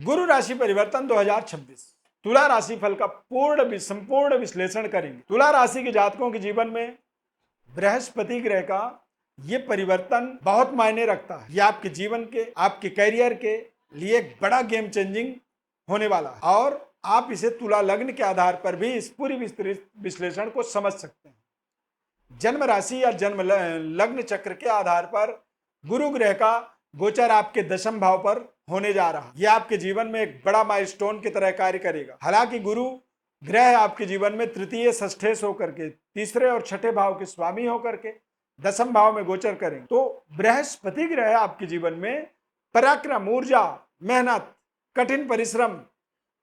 गुरु राशि परिवर्तन 2026 तुला राशि फल का संपूर्ण विश्लेषण करेंगे। तुला राशि के जातकों के जीवन में बृहस्पति ग्रह का ये परिवर्तन बहुत मायने रखता है। ये आपके जीवन के, आपके करियर के लिए एक बड़ा गेम चेंजिंग होने वाला है और आप इसे तुला लग्न के आधार पर भी इस पूरी विस्तृत विश्लेषण को समझ सकते हैं। जन्म राशि या जन्म लग्न चक्र के आधार पर गुरु ग्रह का गोचर आपके दशम भाव पर होने जा रहा है। यह आपके जीवन में एक बड़ा माइलस्टोन की तरह कार्य करेगा। हालांकि गुरु ग्रह आपके जीवन में तृतीय षष्ठेश होकर के तीसरे और छठे भाव के स्वामी होकर के दशम भाव में गोचर करें, तो बृहस्पति ग्रह आपके जीवन में पराक्रम, ऊर्जा, मेहनत, कठिन परिश्रम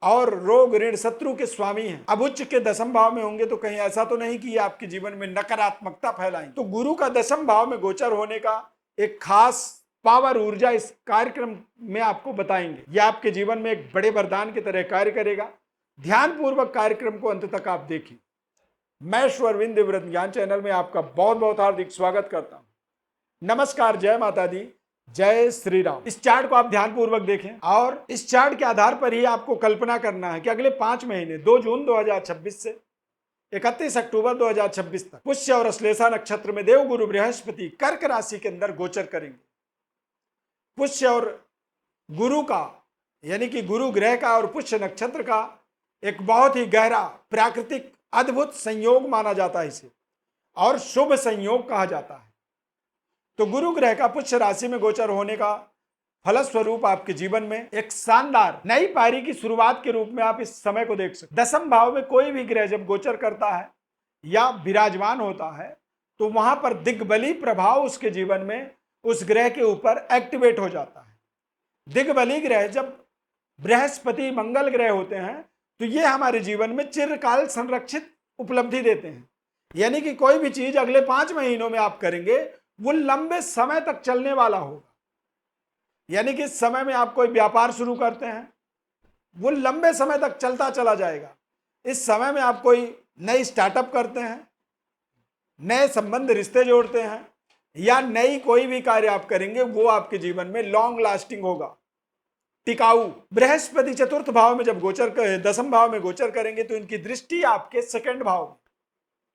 और रोग, ऋण, शत्रु के स्वामी हैं। अब उच्च के दशम भाव में होंगे तो कहीं ऐसा तो नहीं कि ये आपके जीवन में नकारात्मकता फैलाएं। तो गुरु का दशम भाव में गोचर होने का एक खास पावर, ऊर्जा इस कार्यक्रम में आपको बताएंगे। यह आपके जीवन में एक बड़े वरदान की तरह कार्य करेगा। ध्यानपूर्वक कार्यक्रम को अंत तक आप देखिए। मैं श्वरविंद दिव्यव्रत ज्ञान चैनल में आपका बहुत बहुत हार्दिक स्वागत करता हूं। नमस्कार, जय माता दी, जय श्री राम। इस चार्ट को आप ध्यानपूर्वक देखें और इस चार्ट के आधार पर ही आपको कल्पना करना है कि अगले 5 महीने 2 जून 2026 से 31 अक्टूबर 2026 तक पुष्य और अश्लेषा नक्षत्र में देवगुरु बृहस्पति कर्क राशि के अंदर गोचर करेंगे। पुष्य और गुरु का यानी कि गुरु ग्रह का और पुष्य नक्षत्र का एक बहुत ही गहरा, प्राकृतिक, अद्भुत संयोग माना जाता है इसे, और शुभ संयोग कहा जाता है। तो गुरु ग्रह का पुष्य राशि में गोचर होने का फलस्वरूप आपके जीवन में एक शानदार नई पारी की शुरुआत के रूप में आप इस समय को देख सकते। दशम भाव में कोई भी ग्रह जब गोचर करता है या विराजमान होता है तो वहां पर दिग्बली प्रभाव उसके जीवन में उस ग्रह के ऊपर एक्टिवेट हो जाता है। दिग्बली ग्रह जब बृहस्पति, मंगल ग्रह होते हैं तो ये हमारे जीवन में चिरकाल संरक्षित उपलब्धि देते हैं। यानी कि कोई भी चीज अगले 5 महीनों में आप करेंगे वो लंबे समय तक चलने वाला होगा। यानी कि इस समय में आप कोई व्यापार शुरू करते हैं वो लंबे समय तक चलता चला जाएगा। इस समय में आप कोई नई स्टार्टअप करते हैं, नए संबंध, रिश्ते जोड़ते हैं या नई कोई भी कार्य आप करेंगे वो आपके जीवन में लॉन्ग लास्टिंग होगा, टिकाऊ। बृहस्पति चतुर्थ भाव में जब दशम भाव में गोचर करेंगे तो इनकी दृष्टि आपके सेकंड भाव में,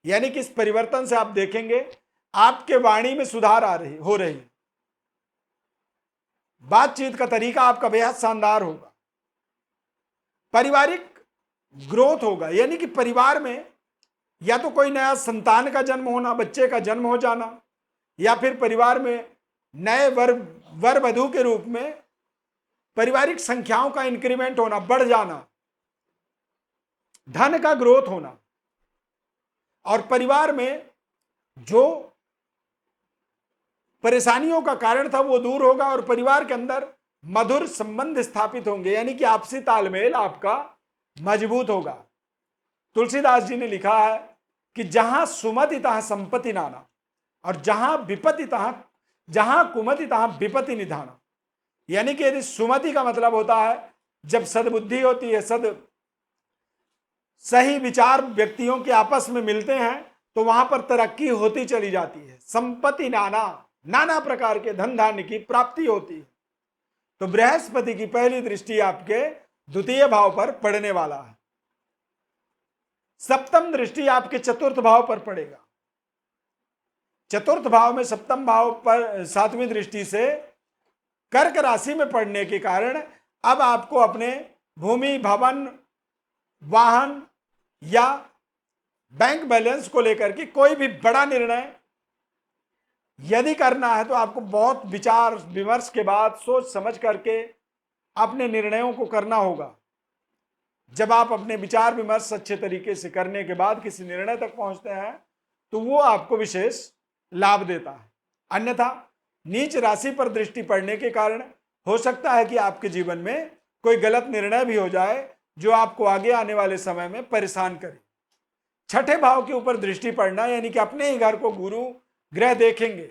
यानी कि इस परिवर्तन से आप देखेंगे आपके वाणी में सुधार हो रही है। बातचीत का तरीका आपका बेहद शानदार होगा। पारिवारिक ग्रोथ होगा, यानी कि परिवार में या तो कोई नया संतान का जन्म होना, बच्चे का जन्म हो जाना, या फिर परिवार में नए वर वधू के रूप में पारिवारिक संख्याओं का इंक्रीमेंट होना, बढ़ जाना, धन का ग्रोथ होना, और परिवार में जो परेशानियों का कारण था वो दूर होगा और परिवार के अंदर मधुर संबंध स्थापित होंगे, यानी कि आपसी तालमेल आपका मजबूत होगा। तुलसीदास जी ने लिखा है कि जहां सुमति तहां संपत्ति नाना और जहां कुमति तहां विपत्ति निधाना। यानी कि यदि सुमति का मतलब होता है जब सद्बुद्धि होती है, सही विचार व्यक्तियों के आपस में मिलते हैं तो वहां पर तरक्की होती चली जाती है। संपत्ति नाना प्रकार के धन धान्य की प्राप्ति होती है। तो बृहस्पति की पहली दृष्टि आपके द्वितीय भाव पर पड़ने वाला है। सप्तम दृष्टि आपके चतुर्थ भाव पर पड़ेगा। चतुर्थ भाव में सप्तम भाव पर 7वीं दृष्टि से कर्क राशि में पड़ने के कारण अब आपको अपने भूमि, भवन, वाहन या बैंक बैलेंस को लेकर के कोई भी बड़ा निर्णय यदि करना है तो आपको बहुत विचार विमर्श के बाद सोच समझ करके अपने निर्णयों को करना होगा। जब आप अपने विचार विमर्श अच्छे तरीके से करने के बाद किसी निर्णय तक पहुंचते हैं तो वो आपको विशेष लाभ देता है। अन्यथा नीच राशि पर दृष्टि पड़ने के कारण हो सकता है कि आपके जीवन में कोई गलत निर्णय भी हो जाए जो आपको आगे आने वाले समय में परेशान करे। छठे भाव के ऊपर दृष्टि पड़ना, यानी कि अपने ही घर को गुरु ग्रह देखेंगे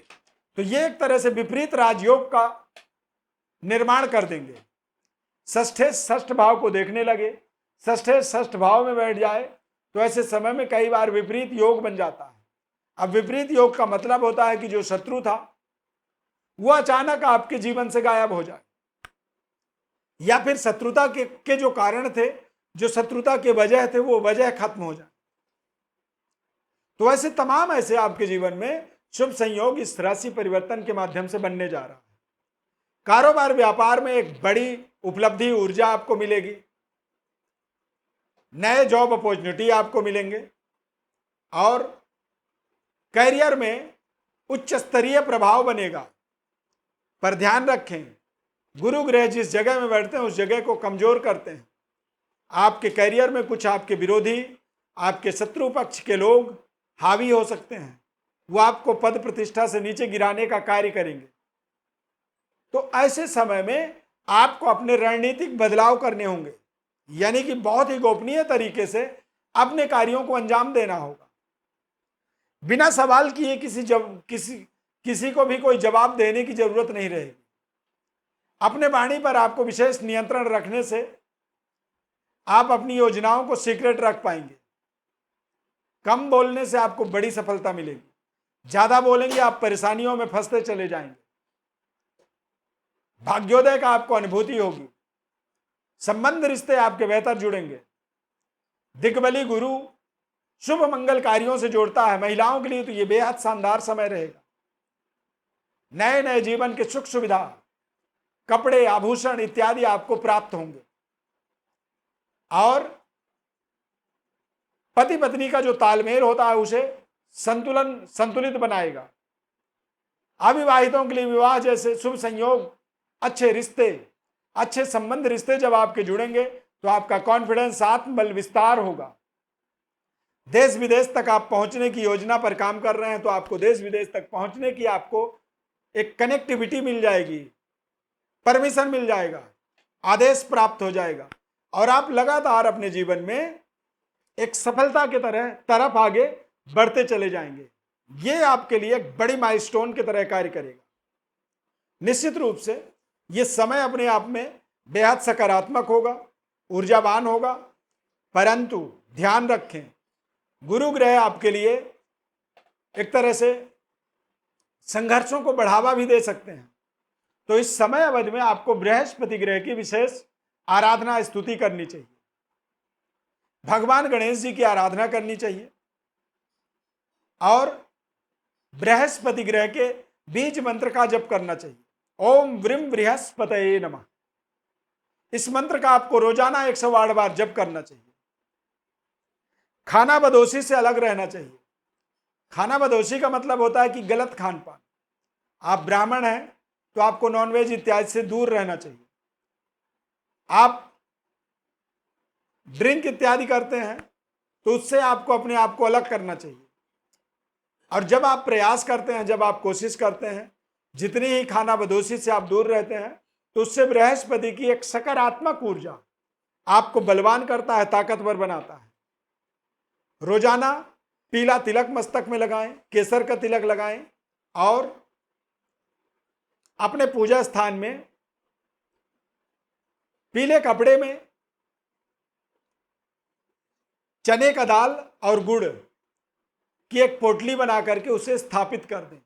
तो ये एक तरह से विपरीत राजयोग का निर्माण कर देंगे। षष्ठ भाव को देखने लगे, षष्ठ भाव में बैठ जाए तो ऐसे समय में कई बार विपरीत योग बन जाता है। अब विपरीत योग का मतलब होता है कि जो शत्रु था वो अचानक आपके जीवन से गायब हो जाए, या फिर शत्रुता के जो कारण थे, जो शत्रुता के वजह थे, वो वजह खत्म हो जाए। तो ऐसे तमाम ऐसे आपके जीवन में शुभ संयोग इस राशि परिवर्तन के माध्यम से बनने जा रहा है। कारोबार व्यापार में एक बड़ी उपलब्धि ऊर्जा आपको मिलेगी, नए जॉब अपॉर्चुनिटी आपको मिलेंगे और करियर में उच्च स्तरीय प्रभाव बनेगा। पर ध्यान रखें, गुरु ग्रह जिस जगह में बैठते हैं उस जगह को कमजोर करते हैं। आपके करियर में कुछ आपके विरोधी, आपके शत्रु पक्ष के लोग हावी हो सकते हैं, वो आपको पद प्रतिष्ठा से नीचे गिराने का कार्य करेंगे। तो ऐसे समय में आपको अपने रणनीतिक बदलाव करने होंगे, यानी कि बहुत ही गोपनीय तरीके से अपने कार्यों को अंजाम देना होगा। बिना सवाल किए किसी को भी कोई जवाब देने की जरूरत नहीं रहेगी। अपने वाणी पर आपको विशेष नियंत्रण रखने से आप अपनी योजनाओं को सीक्रेट रख पाएंगे। कम बोलने से आपको बड़ी सफलता मिलेगी। ज्यादा बोलेंगे आप परेशानियों में फंसते चले जाएंगे। भाग्योदय का आपको अनुभूति होगी। संबंध रिश्ते आपके बेहतर जुड़ेंगे। दिग्बली गुरु शुभ मंगल कार्यों से जोड़ता है। महिलाओं के लिए तो यह बेहद शानदार समय रहेगा। नए नए जीवन के सुख सुविधा, कपड़े, आभूषण इत्यादि आपको प्राप्त होंगे और पति पत्नी का जो तालमेल होता है उसे संतुलित बनाएगा। अविवाहितों के लिए विवाह जैसे शुभ संयोग, अच्छे रिश्ते, अच्छे संबंध रिश्ते जब आपके जुड़ेंगे तो आपका कॉन्फिडेंस, आत्मबल विस्तार होगा। देश विदेश तक आप पहुंचने की योजना पर काम कर रहे हैं तो आपको देश विदेश तक पहुंचने की आपको एक कनेक्टिविटी मिल जाएगी, परमिशन मिल जाएगा, आदेश प्राप्त हो जाएगा और आप लगातार अपने जीवन में एक सफलता के तरफ आगे बढ़ते चले जाएंगे। ये आपके लिए एक बड़ी माइलस्टोन की तरह कार्य करेगा। निश्चित रूप से ये समय अपने आप में बेहद सकारात्मक होगा, ऊर्जावान होगा, परंतु ध्यान रखें, गुरु ग्रह आपके लिए एक तरह से संघर्षों को बढ़ावा भी दे सकते हैं। तो इस समय अवधि में आपको बृहस्पति ग्रह की विशेष आराधना स्तुति करनी चाहिए। भगवान गणेश जी की आराधना करनी चाहिए और बृहस्पति ग्रह के बीज मंत्र का जप करना चाहिए। ओम व्रीम बृहस्पतये नमः। इस मंत्र का आपको रोजाना 108 बार जप करना चाहिए। खाना बदोशी से अलग रहना चाहिए। खाना बदोशी का मतलब होता है कि गलत खान पान। आप ब्राह्मण हैं तो आपको नॉनवेज इत्यादि से दूर रहना चाहिए। आप ड्रिंक इत्यादि करते हैं तो उससे आपको अपने आप को अलग करना चाहिए। और जब आप प्रयास करते हैं, जब आप कोशिश करते हैं, जितनी ही खाना बदोशी से आप दूर रहते हैं तो उससे बृहस्पति की एक सकारात्मक ऊर्जा आपको बलवान करता है, ताकतवर बनाता है। रोजाना पीला तिलक मस्तक में लगाएं, केसर का तिलक लगाएं और अपने पूजा स्थान में पीले कपड़े में चने का दाल और गुड़ की एक पोटली बना करके उसे स्थापित कर दें।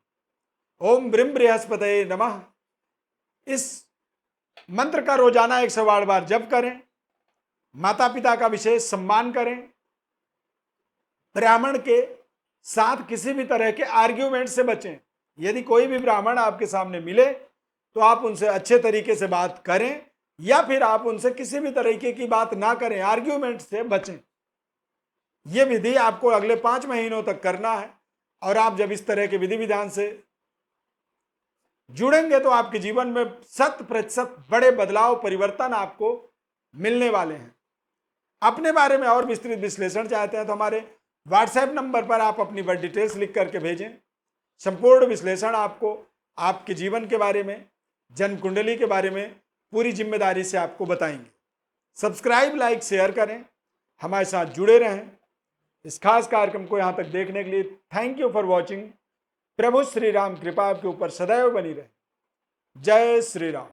ओम ब्रह्म बृहस्पतये नमः। इस मंत्र का रोजाना 108 बार जप करें। माता पिता का विशेष सम्मान करें। ब्राह्मण के साथ किसी भी तरह के आर्ग्यूमेंट से बचें। यदि कोई भी ब्राह्मण आपके सामने मिले तो आप उनसे अच्छे तरीके से बात करें या फिर आप उनसे किसी भी तरीके की बात ना करें, आर्ग्यूमेंट से बचें। यह विधि आपको अगले 5 महीनों तक करना है और आप जब इस तरह के विधि विधान से जुड़ेंगे तो आपके जीवन में 100% बड़े बदलाव, परिवर्तन आपको मिलने वाले हैं। अपने बारे में और विस्तृत विश्लेषण चाहते हैं तो हमारे व्हाट्सएप नंबर पर आप अपनी वर्ड डिटेल्स लिख करके भेजें। संपूर्ण विश्लेषण आपको आपके जीवन के बारे में, जन्म कुंडली के बारे में पूरी जिम्मेदारी से आपको बताएंगे। सब्सक्राइब, लाइक, शेयर करें, हमारे साथ जुड़े रहें। इस खास कार्यक्रम को यहां तक देखने के लिए थैंक यू फॉर वॉचिंग। प्रभु श्री राम कृपा आपके ऊपर सदैव बनी रहे। जय श्री राम।